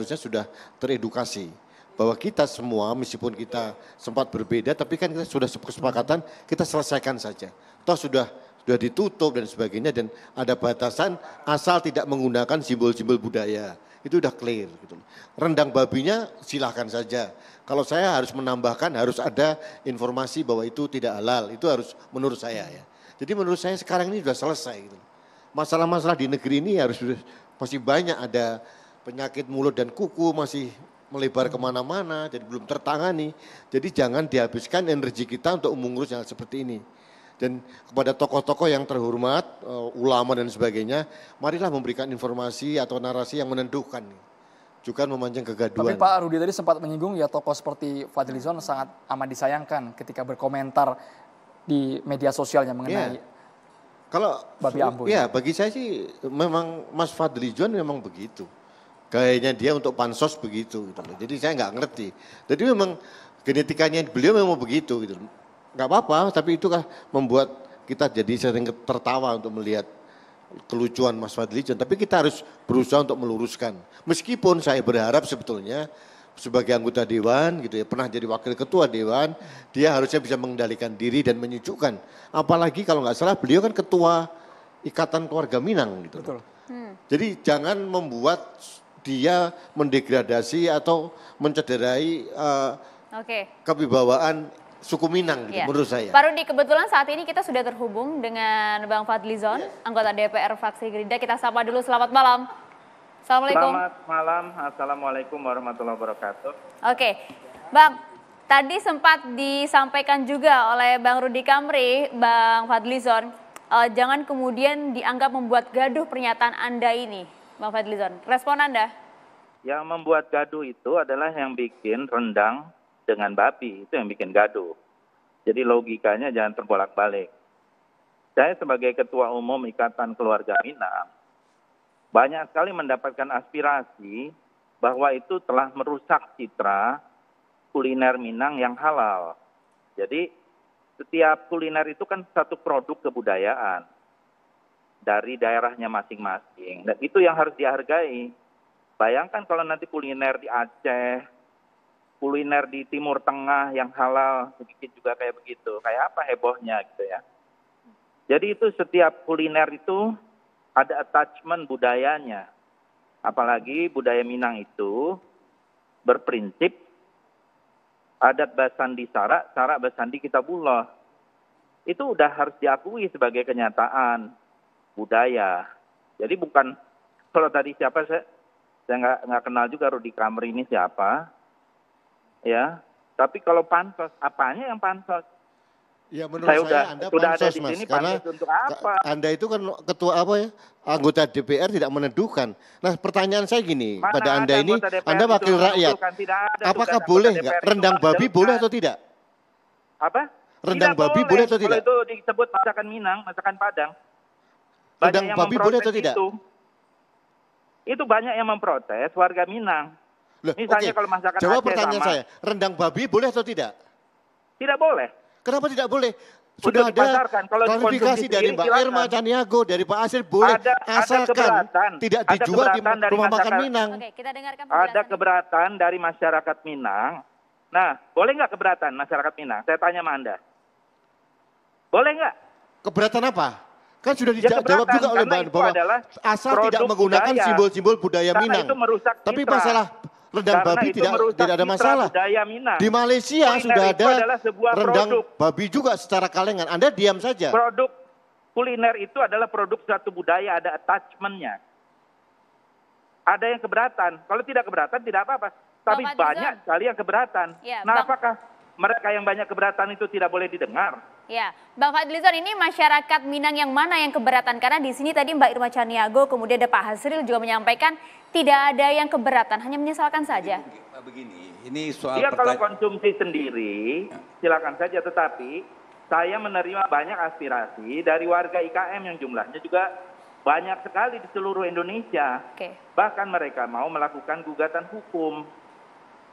harusnya sudah teredukasi. Bahwa kita semua meskipun kita sempat berbeda tapi kan kita sudah kesepakatan kita selesaikan saja. Toh sudah ditutup dan sebagainya dan ada batasan asal tidak menggunakan simbol-simbol budaya. Itu udah clear gitu. Rendang babinya silahkan saja. Kalau saya harus menambahkan harus ada informasi bahwa itu tidak halal. Itu harus menurut saya ya. Jadi menurut saya sekarang ini sudah selesai gitu. Masalah-masalah di negeri ini masih banyak ada penyakit mulut dan kuku masih melebar kemana-mana, jadi belum tertangani. Jadi jangan dihabiskan energi kita untuk mengurus yang seperti ini. Dan kepada tokoh-tokoh yang terhormat, ulama dan sebagainya, marilah memberikan informasi atau narasi yang menentukan. Juga memancing kegaduhan. Tapi Pak Rudi tadi sempat menyinggung ya tokoh seperti Fadlizon sangat amat disayangkan ketika berkomentar di media sosialnya mengenai kalau babi Ambon. Ya bagi saya sih memang Mas Fadlizon memang begitu. Kayaknya dia untuk pansos begitu gitu loh. Jadi saya nggak ngerti. Jadi memang genetikanya beliau memang begitu gitu. Nggak apa-apa, tapi itu kan membuat kita jadi sering tertawa untuk melihat kelucuan Mas Fadlizon. Tapi kita harus berusaha untuk meluruskan. Meskipun saya berharap sebetulnya sebagai anggota dewan gitu ya, pernah jadi wakil ketua dewan, dia harusnya bisa mengendalikan diri dan menyejukkan. Apalagi kalau nggak salah beliau kan ketua Ikatan Keluarga Minang gitu. Betul. Jadi jangan membuat dia mendegradasi atau mencederai kewibawaan suku Minang gitu, menurut saya. Pak Rudi, kebetulan saat ini kita sudah terhubung dengan Bang Fadlizon, anggota DPR fraksi Gerindra. Kita sapa dulu, selamat malam. Assalamualaikum. Selamat malam, Assalamualaikum warahmatullahi wabarakatuh. Oke, Bang, tadi sempat disampaikan juga oleh Bang Rudy Kamri, Bang Fadlizon, jangan kemudian dianggap membuat gaduh pernyataan Anda ini. Bang Fadlizon, respon Anda? Yang membuat gaduh itu adalah yang bikin rendang dengan babi, itu yang bikin gaduh. Jadi logikanya jangan terbolak-balik. Saya sebagai Ketua Umum Ikatan Keluarga Minang, banyak sekali mendapatkan aspirasi bahwa itu telah merusak citra kuliner Minang yang halal. Jadi setiap kuliner itu kan satu produk kebudayaan dari daerahnya masing-masing. Dan itu yang harus dihargai. Bayangkan kalau nanti kuliner di Aceh, kuliner di Timur Tengah yang halal, sedikit juga kayak begitu. Kayak apa hebohnya gitu ya. Jadi itu setiap kuliner itu ada attachment budayanya. Apalagi budaya Minang itu berprinsip adat basandi sarak, sarak basandi kitabullah. Itu udah harus diakui sebagai kenyataan budaya. Jadi bukan, kalau tadi siapa saya nggak kenal juga Rudy Kamri ini siapa, ya. Tapi kalau pansos, apanya yang pansos? Ya menurut saya Anda pansos Mas, karena untuk apa? Anda itu kan ketua apa ya, anggota DPR tidak menentukan. Nah pertanyaan saya gini, Mana pada Anda ini, Anda itu wakil rakyat, apakah boleh nggak rendang babi boleh atau tidak? Apa? Rendang Tidak babi boleh atau Kalau tidak? itu disebut masakan Minang, masakan Padang. Rendang babi boleh atau tidak? Itu banyak yang memprotes warga Minang. Loh, Misalnya kalau masakan jawab Aceh pertanyaan sama, saya, rendang babi boleh atau tidak? tidak boleh. Kenapa tidak boleh? Sudah Untuk ada dipasarkan. Kalau klarifikasi dikonsumsi dari sendiri, Mbak silakan. Irma Caniago, dari Pak Asir boleh, asalkan tidak Ada dijual di keberatan dari rumah makan masyarakat. Minang. Oke, kita dengarkan Ada penjelasan. keberatan dari masyarakat Minang. Nah, boleh nggak keberatan masyarakat Minang? Saya tanya sama Anda. Boleh nggak? Keberatan apa? Kan sudah Ya, dijawab keberatan, juga oleh karena Mbak itu bahwa adalah asal produk tidak menggunakan budaya. simbol-simbol budaya Karena Minang. itu merusak Tapi citra. masalah rendang Karena babi itu tidak merusak ada citra masalah. budaya Minang. Di Malaysia Kuliner sudah itu ada adalah sebuah rendang produk. babi juga secara kalengan. Anda diam saja. Produk kuliner itu adalah produk suatu budaya, ada attachment-nya. Ada yang keberatan. Kalau tidak keberatan tidak apa-apa. Tapi Bapak banyak Dizon. sekali yang keberatan. Ya, nah, Bang. apakah mereka yang banyak keberatan itu tidak boleh didengar? Ya, Bang Fadlizon, ini masyarakat Minang yang mana yang keberatan? Karena di sini tadi Mbak Irma Caniago, kemudian ada Pak Hasril juga menyampaikan tidak ada yang keberatan, hanya menyesalkan saja. Begini, ini soal Dia kalau konsumsi sendiri, silakan saja. Tetapi saya menerima banyak aspirasi dari warga IKM yang jumlahnya juga banyak sekali di seluruh Indonesia. Oke. Bahkan mereka mau melakukan gugatan hukum,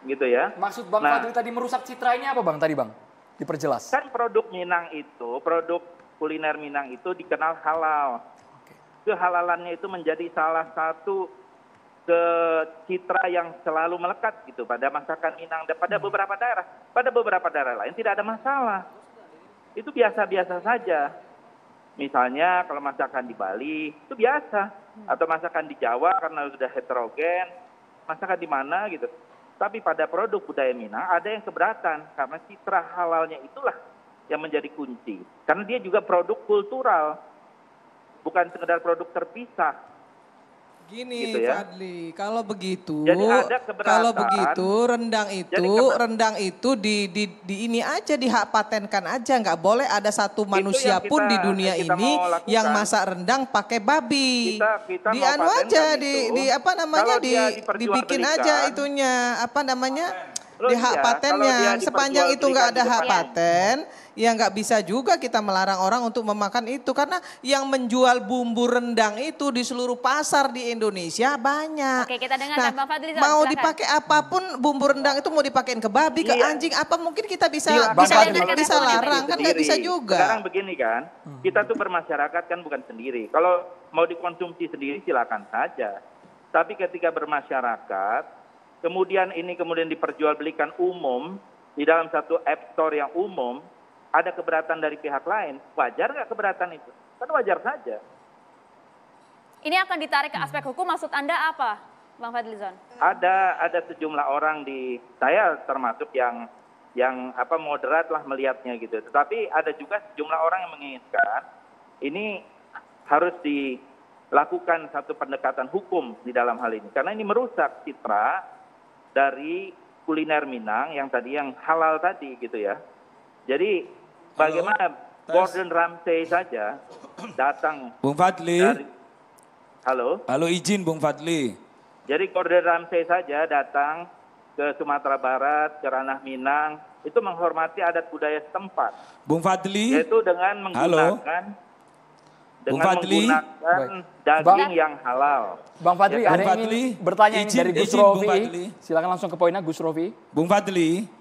gitu ya. Maksud Bang Nah, Fadli tadi merusak citra ini apa Bang tadi Bang? Diperjelas. kan produk Minang itu, produk kuliner Minang itu dikenal halal. Kehalalannya itu menjadi salah satu ke citra yang selalu melekat gitu pada masakan Minang dan pada beberapa daerah. Pada beberapa daerah lain tidak ada masalah. Itu biasa-biasa saja. Misalnya kalau masakan di Bali itu biasa. Atau masakan di Jawa karena sudah heterogen. Masakan di mana gitu. Tapi pada produk budaya Minang ada yang keberatan. Karena citra halalnya itulah yang menjadi kunci. Karena dia juga produk kultural. Bukan sekedar produk terpisah. Gini Gitu ya. Fadli, kalau begitu, Jadi ada keberatan. rendang itu di ini aja dihak patenkan aja, nggak boleh ada satu manusia yang pun di dunia kita ini mau lakukan. yang masak rendang pakai babi. Kita di mau anu patenkan aja itu. di apa namanya Kalau dia dibikin aja diperjualbelikan, itunya apa namanya Loh di hak iya, patennya. kalau dia Sepanjang itu nggak ada hak diperjualbelikan paten, ya nggak bisa juga kita melarang orang untuk memakan itu karena yang menjual bumbu rendang itu di seluruh pasar di Indonesia banyak. Oke, kita dengarkan Bang Fadlizon, Mau silakan. dipakai apapun bumbu rendang itu mau dipakein ke babi, ke Iya. anjing, apa mungkin kita bisa Silakan. bisa Bang Fadli. bisa larang kan nggak bisa Sendiri. juga. Sekarang begini kan, kita tuh bermasyarakat kan bukan sendiri. Kalau mau dikonsumsi sendiri silakan saja. Tapi ketika bermasyarakat, kemudian diperjualbelikan umum di dalam satu app store yang umum, ada keberatan dari pihak lain, wajar nggak keberatan itu? Kan wajar saja. Ini akan ditarik ke aspek hukum, maksud Anda apa, Bang Fadlizon? Ada sejumlah orang saya termasuk yang moderat lah melihatnya gitu. Tetapi ada juga sejumlah orang yang menginginkan ini harus dilakukan satu pendekatan hukum di dalam hal ini. Karena ini merusak citra dari kuliner Minang yang halal tadi gitu ya. Jadi bagaimana Gordon Ramsay saja datang Bung Fadli. Halo? Halo, izin Bung Fadli. Jadi Gordon Ramsay saja datang ke Sumatera Barat, ke ranah Minang, itu menghormati adat budaya setempat. Bung Fadli. Yaitu dengan menggunakan Bung Fadli. daging yang halal. Bang Fadli, Ya, ada Bung yang Fadli, ingin bertanya ini izin, dari Gus izin, Bung Rofi. Fadli. Silakan langsung ke poinnya Gus Rofi. Bung Fadli,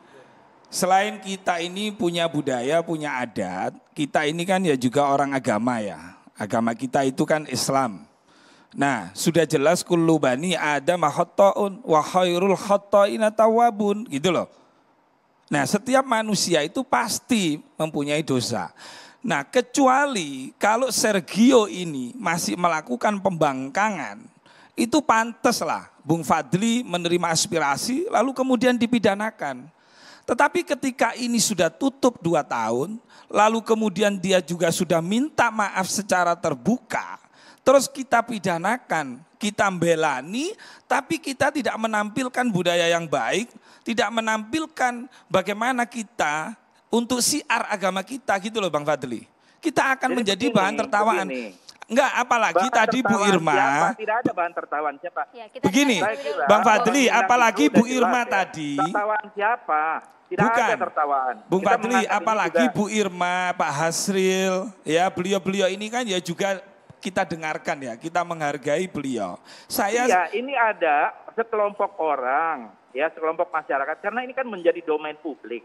selain kita ini punya budaya, punya adat, kita ini kan ya juga orang agama ya. Agama kita itu kan Islam. Nah, sudah jelas kullu bani Adam khotta'un wa khairul khotta'ina tawwabun, gitu loh. Nah, setiap manusia itu pasti mempunyai dosa. Nah, kecuali kalau Sergio ini masih melakukan pembangkangan, itu pantaslah Bung Fadli menerima aspirasi lalu kemudian dipidanakan. Tetapi ketika ini sudah tutup 2 tahun, lalu kemudian dia juga sudah minta maaf secara terbuka, terus kita pidanakan, kita belani, tapi kita tidak menampilkan budaya yang baik, tidak menampilkan bagaimana kita untuk siar agama kita gitu loh Bang Fadli. Kita akan Jadi menjadi begini, bahan tertawaan. begini. Enggak, apalagi Bahan tadi Bu tertawaan Irma. siapa? Tidak ada bahan tertawaan siapa? Ya, kita Begini, dengarkan dulu. Saya kira Bang Fadli, orang apalagi bilang Bu itu sudah Irma jelas ya. tadi. Tertawaan siapa? Tidak Bukan. ada tertawaan. Bung Kita Fadli, mengangkat ini apalagi juga. Bu Irma, Pak Hasril, ya beliau-beliau ini kan ya juga kita dengarkan ya, kita menghargai beliau. Iya, ini ada sekelompok orang, ya sekelompok masyarakat, karena ini kan menjadi domain publik.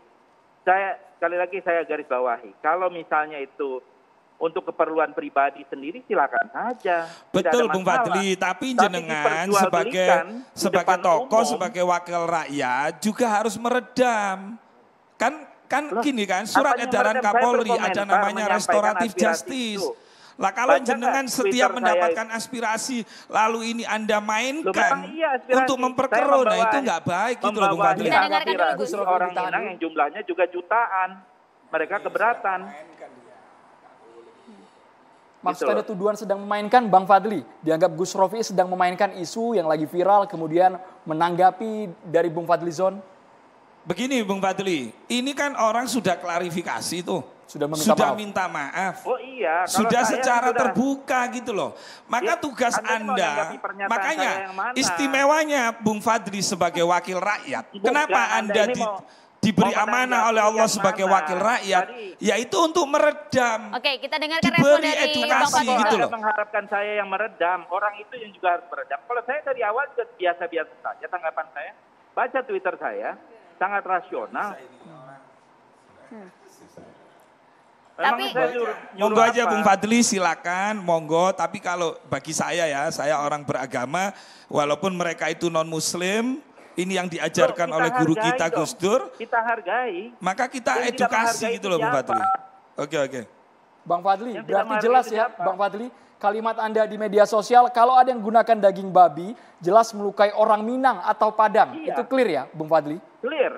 Sekali lagi saya garis bawahi, kalau misalnya itu untuk keperluan pribadi sendiri silakan saja. Betul Tidak ada Bung masalah. Fadli, tapi jenengan diperjualbelikan di sebagai depan tokoh, umum. sebagai wakil rakyat juga harus meredam. Kan Loh, gini kan, surat apanya edaran meredam? Saya Kapolri ada berkomentar, namanya menyampaikan restoratif aspirasi justice. itu. Lah kalau Baca jenengan nggak setiap Twitter saya mendapatkan aspirasi, lalu ini Anda Loh, mainkan memang iya aspirasi. untuk Saya memperkeruh, nah itu membawa- nggak baik gitu loh Bung membawa Fadli. Kita dengarkan dulu, aspirasi Gus Rofi, orang ditahan Minang dulu. yang jumlahnya juga jutaan. Mereka keberatan. Maksud Gitu Anda loh. tuduhan sedang memainkan Bang Fadli. Dianggap Gus Rofi sedang memainkan isu yang lagi viral kemudian menanggapi dari Bung Fadlizon. Begini Bung Fadli, ini kan orang sudah klarifikasi tuh. Sudah meminta maaf. minta maaf. Oh iya. kalau Sudah saya secara sudah- terbuka gitu loh. Maka Ya, tugas Anda ini mau Anda, menanggapi pernyataan makanya saya yang mana? istimewanya Bung Fadli sebagai wakil rakyat. Bukan, Kenapa Anda Anda ini mau- diberi mau amanah menanggapi oleh Allah yang sebagai mana? wakil rakyat? Jadi- Yaitu untuk meredam. Oke, kita dengarkan Diberi respon dari edukasi Bang Kok Fadlizon. gitu Anda loh. mengharapkan saya yang meredam, orang itu yang juga harus meredam. Kalau saya dari awal juga biasa-biasa saja tanggapan saya. Baca Twitter saya, sangat rasional. Tapi Monggo aja Bung Fadli, silakan, monggo. Tapi kalau bagi saya ya, saya orang beragama, walaupun mereka itu non Muslim, ini yang diajarkan oleh guru kita Gus Dur. Kita hargai. Maka kita edukasi gitu loh Bung Fadli. Oke. Bang Fadli, Yang tidak berarti menghargai jelas itu ya siapa? Bang Fadli, kalimat Anda di media sosial, kalau ada yang gunakan daging babi, jelas melukai orang Minang atau Padang. Iya. Itu clear ya Bung Fadli? Clear.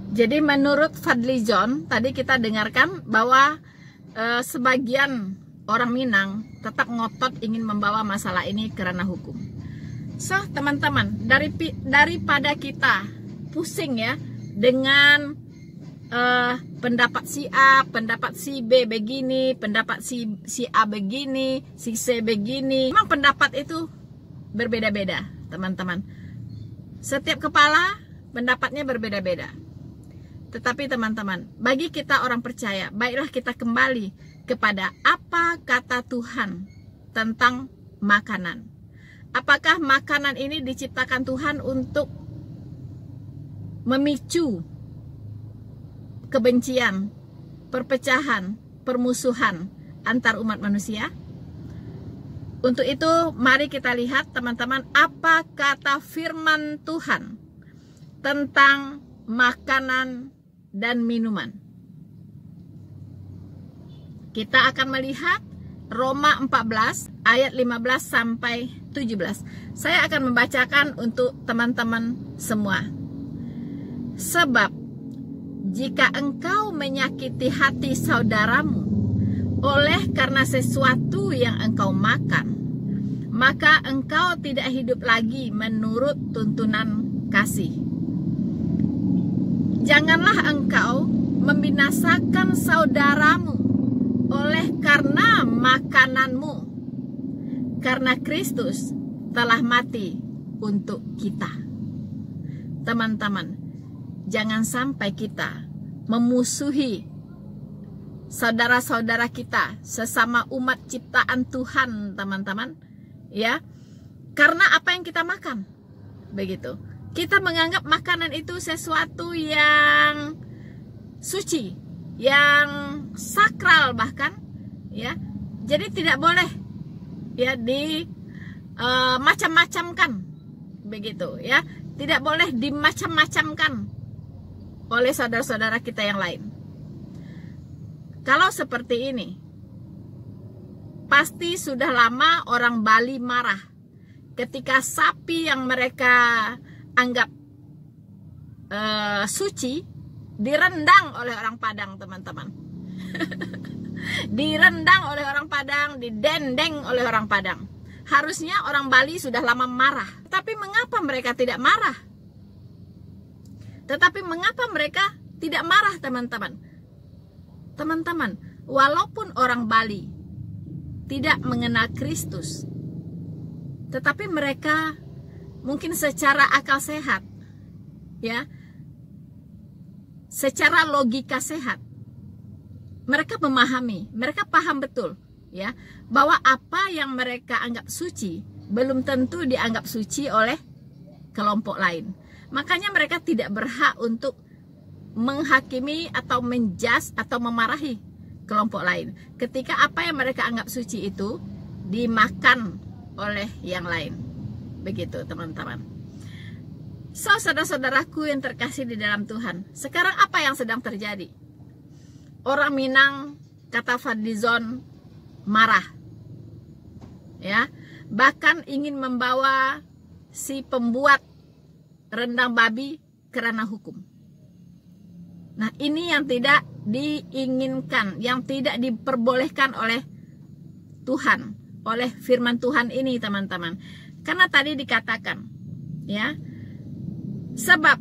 Jadi menurut Fadlizon, tadi kita dengarkan bahwa sebagian orang Minang tetap ngotot ingin membawa masalah ini ke ranah hukum. So teman-teman, daripada kita pusing ya dengan pendapat si A, pendapat si B begini, pendapat si A begini, si C begini. Memang pendapat itu berbeda-beda teman-teman. Setiap kepala pendapatnya berbeda-beda. Tetapi teman-teman, bagi kita orang percaya, baiklah kita kembali kepada apa kata Tuhan tentang makanan. Apakah makanan ini diciptakan Tuhan untuk memicu kebencian, perpecahan, permusuhan antar umat manusia? Untuk itu, mari kita lihat teman-teman apa kata firman Tuhan tentang makanan dan minuman. Kita akan melihat Roma 14 ayat 15 sampai 17. Saya akan membacakan untuk teman-teman semua. Sebab jika engkau menyakiti hati saudaramu oleh karena sesuatu yang engkau makan, maka engkau tidak hidup lagi menurut tuntunan kasih. Janganlah engkau membinasakan saudaramu oleh karena makananmu, karena Kristus telah mati untuk kita. Teman-teman, jangan sampai kita memusuhi saudara-saudara kita sesama umat ciptaan Tuhan, teman-teman, ya, karena apa yang kita makan. Begitu. Kita menganggap makanan itu sesuatu yang suci, yang sakral bahkan, ya. Jadi tidak boleh ya di macam-macamkan, begitu ya. Tidak boleh dimacam-macamkan oleh saudara-saudara kita yang lain. Kalau seperti ini, pasti sudah lama orang Bali marah ketika sapi yang mereka anggap suci direndang oleh orang Padang, teman-teman. Direndang oleh orang Padang, didendeng oleh orang Padang. Harusnya orang Bali sudah lama marah. Tapi mengapa mereka tidak marah? Tetapi mengapa mereka tidak marah, teman-teman? Teman-teman, walaupun orang Bali tidak mengenal Kristus, tetapi mereka mungkin secara akal sehat, ya, secara logika sehat, mereka memahami, mereka paham betul, ya, bahwa apa yang mereka anggap suci belum tentu dianggap suci oleh kelompok lain. Makanya mereka tidak berhak untuk menghakimi atau menjas atau memarahi kelompok lain ketika apa yang mereka anggap suci itu dimakan oleh yang lain. Begitu, teman-teman. So, saudara-saudaraku yang terkasih di dalam Tuhan, sekarang apa yang sedang terjadi? Orang Minang, kata Fadlizon, marah, ya, bahkan ingin membawa si pembuat rendang babi ke ranah hukum. Nah, ini yang tidak diinginkan, yang tidak diperbolehkan oleh Tuhan, oleh firman Tuhan ini, teman-teman. Karena tadi dikatakan, ya, sebab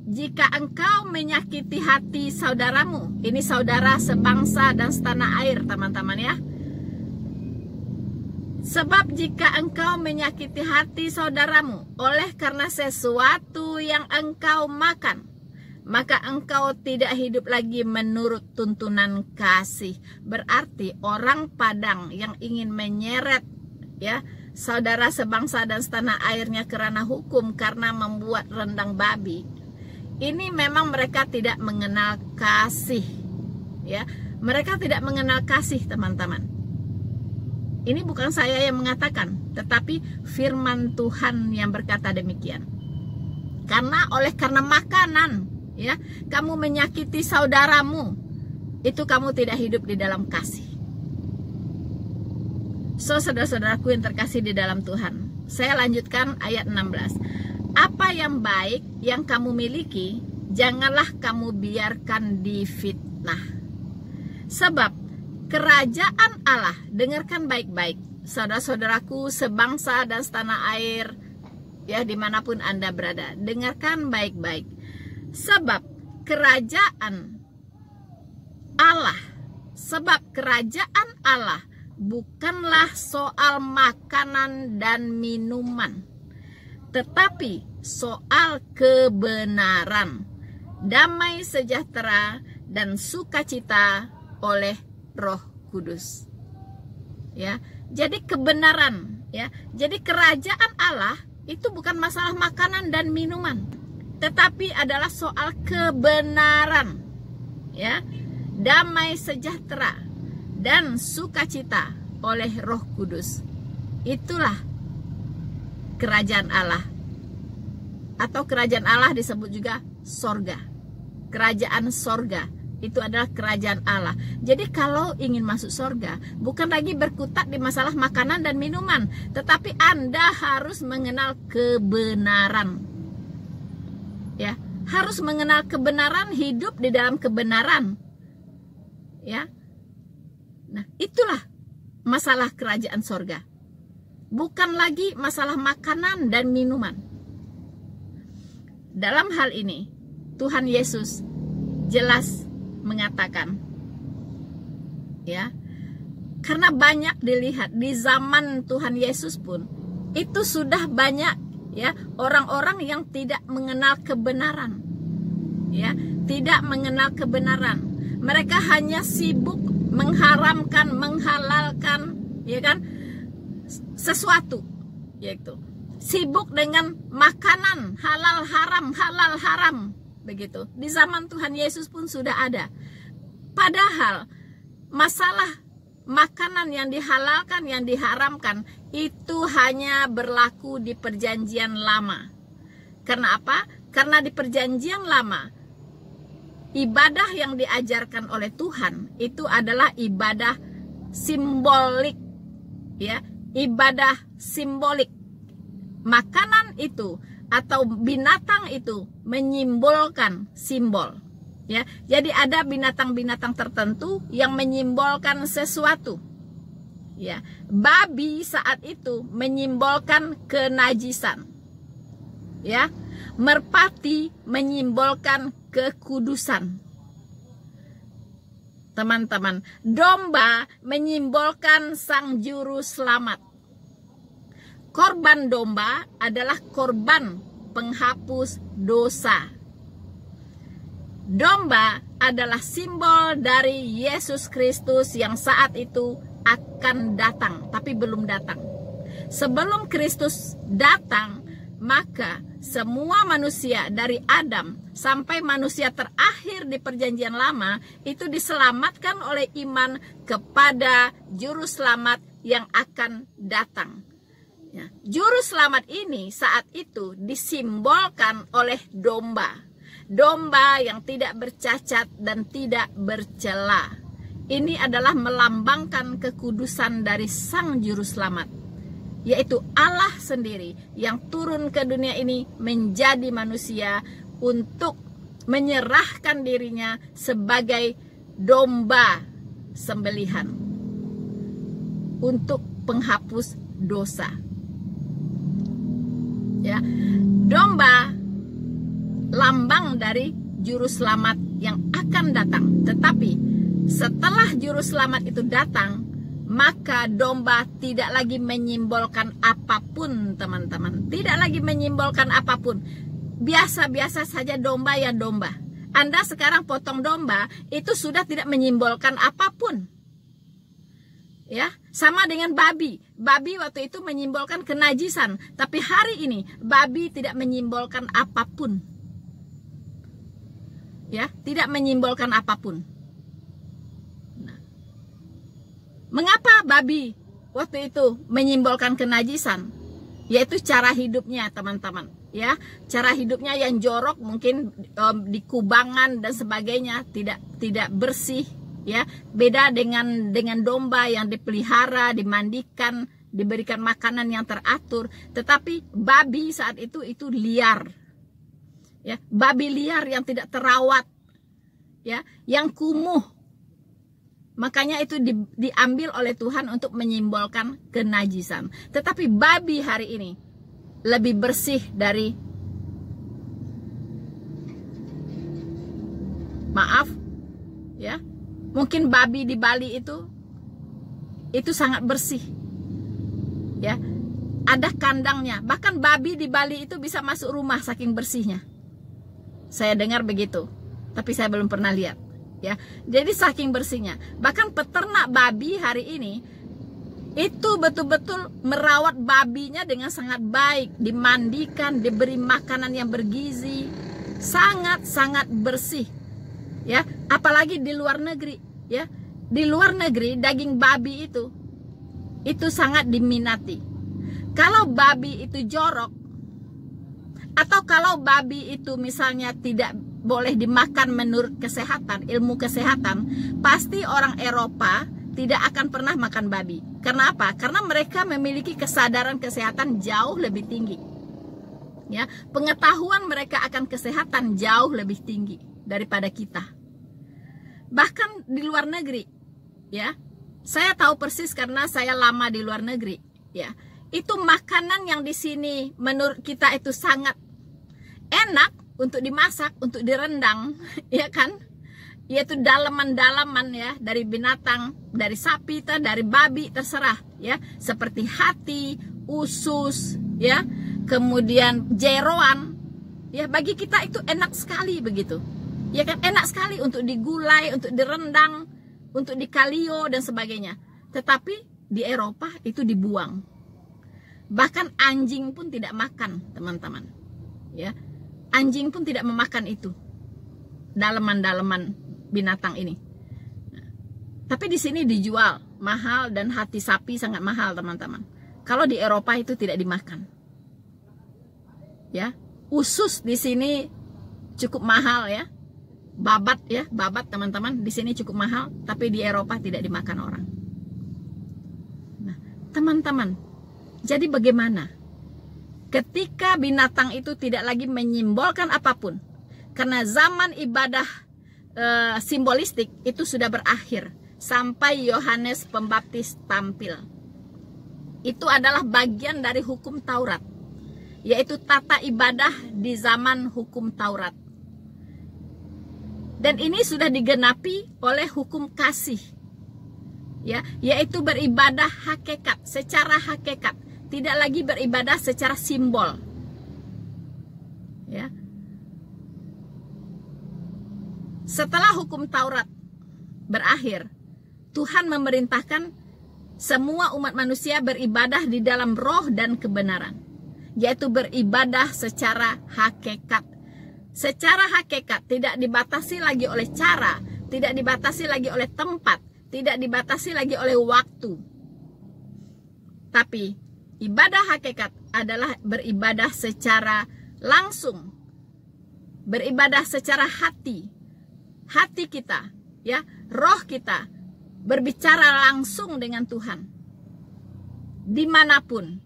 jika engkau menyakiti hati saudaramu, ini saudara sebangsa dan setanah air, teman-teman, ya. Sebab jika engkau menyakiti hati saudaramu oleh karena sesuatu yang engkau makan, maka engkau tidak hidup lagi menurut tuntunan kasih. Berarti orang Padang yang ingin menyeret, ya, saudara sebangsa dan setanah airnya kerana hukum karena membuat rendang babi. Ini memang mereka tidak mengenal kasih, ya. Mereka tidak mengenal kasih, teman-teman. Ini bukan saya yang mengatakan, tetapi firman Tuhan yang berkata demikian. Karena makanan, ya, kamu menyakiti saudaramu, itu kamu tidak hidup di dalam kasih. So, saudara-saudaraku yang terkasih di dalam Tuhan, saya lanjutkan ayat 16. Apa yang baik yang kamu miliki, janganlah kamu biarkan difitnah. Sebab kerajaan Allah, dengarkan baik-baik, saudara-saudaraku sebangsa dan setanah air, ya, dimanapun Anda berada, dengarkan baik-baik. Sebab kerajaan Allah bukanlah soal makanan dan minuman, tetapi soal kebenaran, damai sejahtera dan sukacita oleh Roh Kudus. Ya, jadi kebenaran, ya. Jadi kerajaan Allah itu bukan masalah makanan dan minuman, tetapi adalah soal kebenaran, ya. Damai sejahtera dan sukacita oleh Roh Kudus. Itulah kerajaan Allah. Atau kerajaan Allah disebut juga sorga. Kerajaan sorga itu adalah kerajaan Allah. Jadi kalau ingin masuk sorga, bukan lagi berkutat di masalah makanan dan minuman, tetapi Anda harus mengenal kebenaran. Ya, harus mengenal kebenaran, hidup di dalam kebenaran. Ya. Nah, itulah masalah kerajaan sorga. Bukan lagi masalah makanan dan minuman. Dalam hal ini, Tuhan Yesus jelas mengatakan, ya, karena banyak dilihat di zaman Tuhan Yesus pun itu sudah banyak, ya, orang-orang yang tidak mengenal kebenaran, ya, tidak mengenal kebenaran. Mereka hanya sibuk mengharamkan, menghalalkan, ya kan, sesuatu, yaitu sibuk dengan makanan halal haram, begitu. Di zaman Tuhan Yesus pun sudah ada. Padahal masalah makanan yang dihalalkan, yang diharamkan itu hanya berlaku di perjanjian lama. Karena apa? Karena di perjanjian lama ibadah yang diajarkan oleh Tuhan itu adalah ibadah simbolik, ya, ibadah simbolik. Makanan itu atau binatang itu menyimbolkan simbol, ya. Jadi ada binatang-binatang tertentu yang menyimbolkan sesuatu, ya. Babi saat itu menyimbolkan kenajisan, ya. Merpati menyimbolkan kekudusan. Teman-teman, domba menyimbolkan sang juru selamat. Korban domba adalah korban penghapus dosa. Domba adalah simbol dari Yesus Kristus yang saat itu akan datang, tapi belum datang. Sebelum Kristus datang, maka semua manusia dari Adam sampai manusia terakhir di perjanjian lama itu diselamatkan oleh iman kepada juru selamat yang akan datang. Ya, juru selamat ini saat itu disimbolkan oleh domba. Domba yang tidak bercacat dan tidak bercela. Ini adalah melambangkan kekudusan dari sang juru selamat, yaitu Allah sendiri yang turun ke dunia ini menjadi manusia untuk menyerahkan dirinya sebagai domba sembelihan untuk penghapus dosa. Ya, domba lambang dari juru selamat yang akan datang. Tetapi setelah juru selamat itu datang, maka domba tidak lagi menyimbolkan apapun, teman-teman. Tidak lagi menyimbolkan apapun. Biasa-biasa saja domba ya domba. Anda sekarang potong domba, itu sudah tidak menyimbolkan apapun. Ya, sama dengan babi. Babi waktu itu menyimbolkan kenajisan, tapi hari ini babi tidak menyimbolkan apapun. Ya, tidak menyimbolkan apapun. Nah, mengapa babi waktu itu menyimbolkan kenajisan? Yaitu cara hidupnya, teman-teman. Ya, cara hidupnya yang jorok, mungkin di kubangan dan sebagainya, tidak bersih. Ya, beda dengan domba yang dipelihara, dimandikan, diberikan makanan yang teratur. Tetapi babi saat itu liar. Ya, babi liar yang tidak terawat, ya, yang kumuh. Makanya itu diambil oleh Tuhan untuk menyimbolkan kenajisan. Tetapi babi hari ini lebih bersih dari, maaf, ya, mungkin babi di Bali itu sangat bersih, ya, ada kandangnya. Bahkan babi di Bali itu bisa masuk rumah saking bersihnya. Saya dengar begitu, tapi saya belum pernah lihat, ya. Jadi saking bersihnya. Bahkan peternak babi hari ini itu betul-betul merawat babinya dengan sangat baik, dimandikan, diberi makanan yang bergizi, sangat-sangat bersih. Ya, apalagi di luar negeri, ya. Di luar negeri daging babi itu sangat diminati. Kalau babi itu jorok, atau kalau babi itu misalnya tidak boleh dimakan menurut kesehatan, ilmu kesehatan, pasti orang Eropa tidak akan pernah makan babi. Karena apa? Karena mereka memiliki kesadaran kesehatan jauh lebih tinggi. Ya, pengetahuan mereka akan kesehatan jauh lebih tinggi daripada kita. Bahkan di luar negeri, ya, saya tahu persis karena saya lama di luar negeri, ya. Itu makanan yang di sini menurut kita itu sangat enak untuk dimasak, untuk direndang, ya kan? Yaitu dalaman-dalaman, ya, dari binatang, dari sapi, dari babi, terserah, ya, seperti hati, usus, ya, kemudian jeroan, ya, bagi kita itu enak sekali begitu, ya kan, enak sekali untuk digulai, untuk direndang, untuk dikalio dan sebagainya. Tetapi di Eropa itu dibuang, bahkan anjing pun tidak makan, teman-teman, ya, anjing pun tidak memakan itu, dalaman-dalaman binatang ini. Nah, tapi di sini dijual mahal dan hati sapi sangat mahal, teman-teman. Kalau di Eropa itu tidak dimakan. Ya, usus di sini cukup mahal, ya. Babat, ya, babat, teman-teman, di sini cukup mahal, tapi di Eropa tidak dimakan orang. Nah, teman-teman, jadi bagaimana ketika binatang itu tidak lagi menyimbolkan apapun? Karena zaman ibadah simbolistik itu sudah berakhir sampai Yohanes Pembaptis tampil. Itu adalah bagian dari hukum Taurat, yaitu tata ibadah di zaman hukum Taurat. Dan ini sudah digenapi oleh hukum kasih, ya, yaitu beribadah hakikat, secara hakikat, tidak lagi beribadah secara simbol, ya. Setelah hukum Taurat berakhir, Tuhan memerintahkan semua umat manusia beribadah di dalam roh dan kebenaran, yaitu beribadah secara hakikat. Secara hakikat, tidak dibatasi lagi oleh cara, tidak dibatasi lagi oleh tempat, tidak dibatasi lagi oleh waktu. Tapi ibadah hakikat adalah beribadah secara langsung, beribadah secara hati. Hati kita, ya, roh kita berbicara langsung dengan Tuhan. Dimanapun,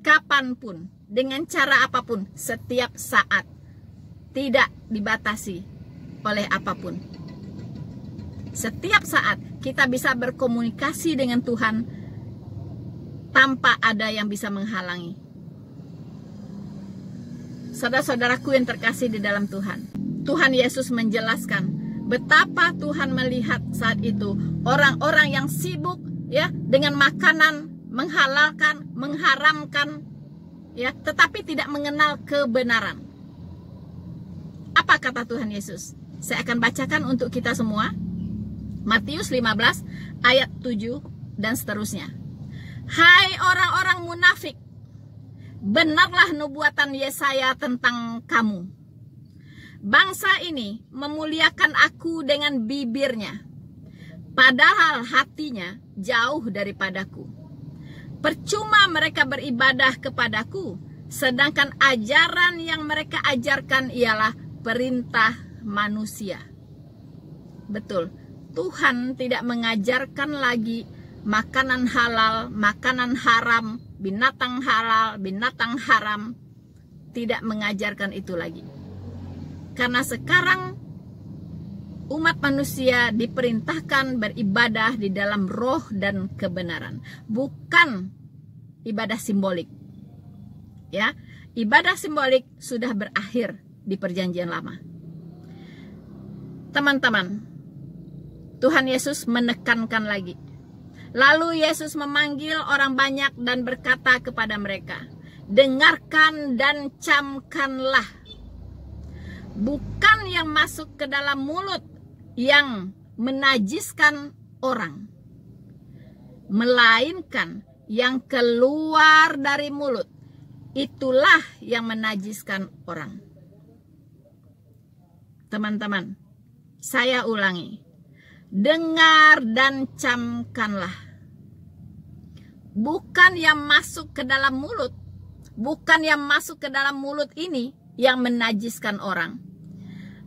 kapanpun, dengan cara apapun, setiap saat. Tidak dibatasi oleh apapun. Setiap saat kita bisa berkomunikasi dengan Tuhan tanpa ada yang bisa menghalangi. Saudara-saudaraku yang terkasih di dalam Tuhan, Tuhan Yesus menjelaskan betapa Tuhan melihat saat itu orang-orang yang sibuk, ya, dengan makanan, menghalalkan, mengharamkan, ya, tetapi tidak mengenal kebenaran. Apa kata Tuhan Yesus? Saya akan bacakan untuk kita semua. Matius 15 ayat 7 dan seterusnya. Hai orang-orang munafik, benarlah nubuatan Yesaya tentang kamu. Bangsa ini memuliakan aku dengan bibirnya, padahal hatinya jauh daripadaku. Percuma mereka beribadah kepadaku, sedangkan ajaran yang mereka ajarkan ialah perintah manusia. Betul, Tuhan tidak mengajarkan lagi makanan halal, makanan haram, binatang halal, binatang haram. Tidak mengajarkan itu lagi. Karena sekarang umat manusia diperintahkan beribadah di dalam roh dan kebenaran, bukan ibadah simbolik. Ya, ibadah simbolik sudah berakhir di Perjanjian Lama. Teman-teman, Tuhan Yesus menekankan lagi. Lalu Yesus memanggil orang banyak dan berkata kepada mereka, dengarkan dan camkanlah. Bukan yang masuk ke dalam mulut yang menajiskan orang, melainkan yang keluar dari mulut, itulah yang menajiskan orang. Teman-teman, saya ulangi, dengar dan camkanlah. Bukan yang masuk ke dalam mulut, bukan yang masuk ke dalam mulut ini yang menajiskan orang,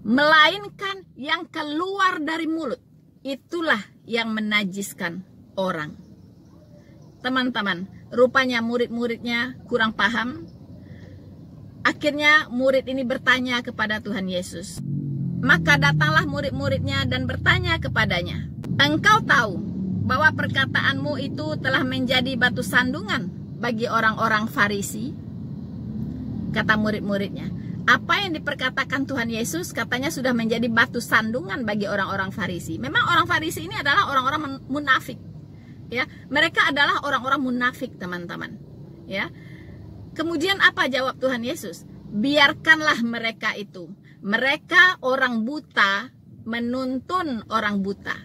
melainkan yang keluar dari mulut, itulah yang menajiskan orang. Teman-teman, rupanya murid-muridnya kurang paham. Akhirnya murid ini bertanya kepada Tuhan Yesus. Maka datanglah murid-muridnya dan bertanya kepadanya, engkau tahu bahwa perkataanmu itu telah menjadi batu sandungan bagi orang-orang Farisi? Kata murid-muridnya, apa yang diperkatakan Tuhan Yesus katanya sudah menjadi batu sandungan bagi orang-orang Farisi. Memang orang Farisi ini adalah orang-orang munafik. Ya, mereka adalah orang-orang munafik, teman-teman. Ya. Kemudian apa jawab Tuhan Yesus? Biarkanlah mereka itu. Mereka orang buta menuntun orang buta.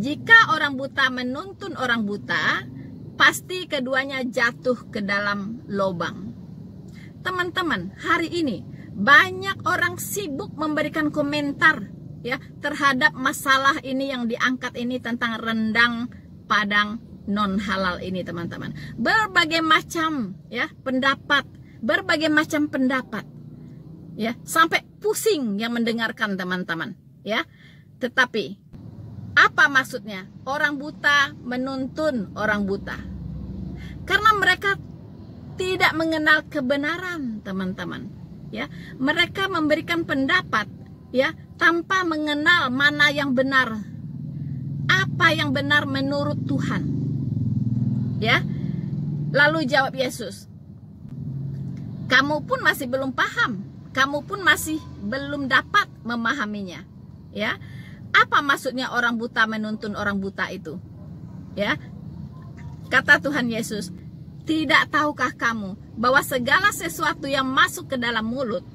Jika orang buta menuntun orang buta, pasti keduanya jatuh ke dalam lubang. Teman-teman, hari ini banyak orang sibuk memberikan komentar ya terhadap masalah ini yang diangkat ini tentang rendang Padang non halal ini, teman-teman. Berbagai macam ya pendapat, berbagai macam pendapat. Ya, sampai pusing yang mendengarkan, teman-teman, ya. Tetapi apa maksudnya orang buta menuntun orang buta? Karena mereka tidak mengenal kebenaran, teman-teman. Ya, mereka memberikan pendapat ya tanpa mengenal mana yang benar. Apa yang benar menurut Tuhan. Ya. Lalu jawab Yesus, kamu pun masih belum paham. Kamu pun masih belum dapat memahaminya. Ya. Apa maksudnya orang buta menuntun orang buta itu? Ya. Kata Tuhan Yesus, tidak tahukah kamu bahwa segala sesuatu yang masuk ke dalam mulut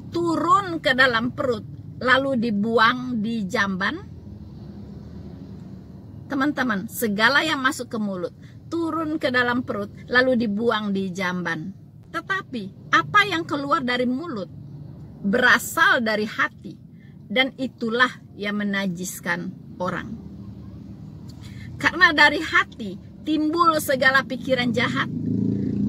turun ke dalam perut lalu dibuang di jamban? Teman-teman, segala yang masuk ke mulut turun ke dalam perut lalu dibuang di jamban. Tetapi apa yang keluar dari mulut berasal dari hati, dan itulah yang menajiskan orang. Karena dari hati timbul segala pikiran jahat,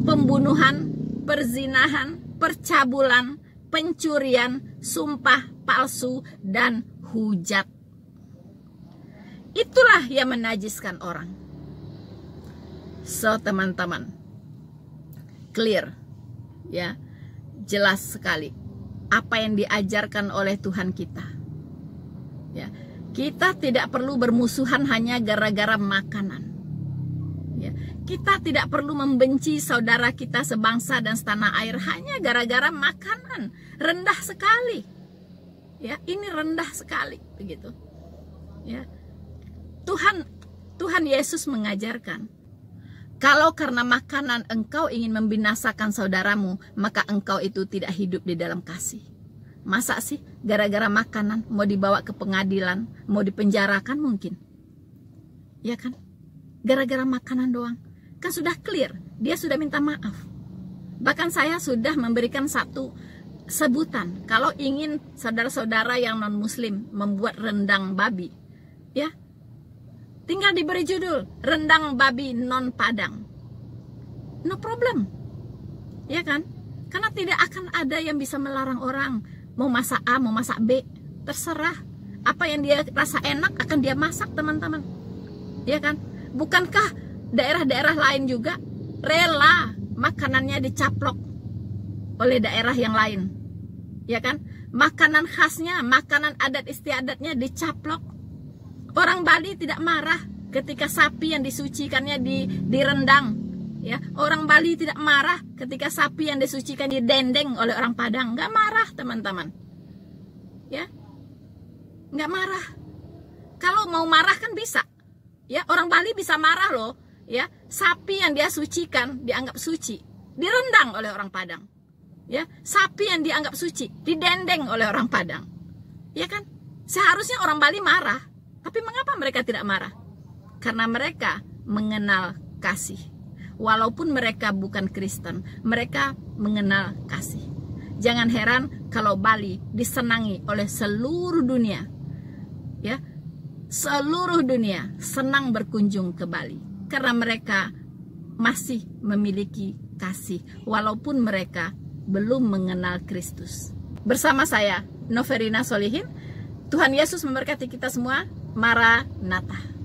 pembunuhan, perzinahan, percabulan, pencurian, sumpah palsu, dan hujat. Itulah yang menajiskan orang. So, teman-teman, clear ya, jelas sekali apa yang diajarkan oleh Tuhan kita. Ya, kita tidak perlu bermusuhan hanya gara-gara makanan. Ya, kita tidak perlu membenci saudara kita sebangsa dan setanah air hanya gara-gara makanan. Rendah sekali. Ya, ini rendah sekali begitu. Ya. Tuhan Yesus mengajarkan, kalau karena makanan engkau ingin membinasakan saudaramu, maka engkau itu tidak hidup di dalam kasih. Masa sih gara-gara makanan mau dibawa ke pengadilan, mau dipenjarakan mungkin? Ya kan? gara-gara makanan doang. Kan sudah clear, dia sudah minta maaf. Bahkan saya sudah memberikan satu sebutan, kalau ingin saudara-saudara yang non-muslim membuat rendang babi, ya, tinggal diberi judul rendang babi non Padang, no problem, ya kan? Karena tidak akan ada yang bisa melarang orang mau masak A, mau masak B, terserah. Apa yang dia rasa enak akan dia masak, teman-teman, ya kan? Bukankah daerah-daerah lain juga rela makanannya dicaplok oleh daerah yang lain, ya kan? Makanan khasnya, makanan adat istiadatnya dicaplok. Orang Bali tidak marah ketika sapi yang disucikannya direndang, ya. Orang Bali tidak marah ketika sapi yang disucikan didendeng oleh orang Padang, nggak marah, teman-teman, ya, nggak marah. Kalau mau marah kan bisa, ya. Orang Bali bisa marah loh, ya. Sapi yang dia sucikan dianggap suci direndang oleh orang Padang, ya. Sapi yang dianggap suci didendeng oleh orang Padang, ya kan? Seharusnya orang Bali marah, tapi mengapa mereka tidak marah? Karena mereka mengenal kasih. Walaupun mereka bukan Kristen, mereka mengenal kasih. Jangan heran kalau Bali disenangi oleh seluruh dunia, ya. Seluruh dunia senang berkunjung ke Bali karena mereka masih memiliki kasih walaupun mereka belum mengenal Kristus. Bersama saya, Noverina Solihin, Tuhan Yesus memberkati kita semua. Maranatha.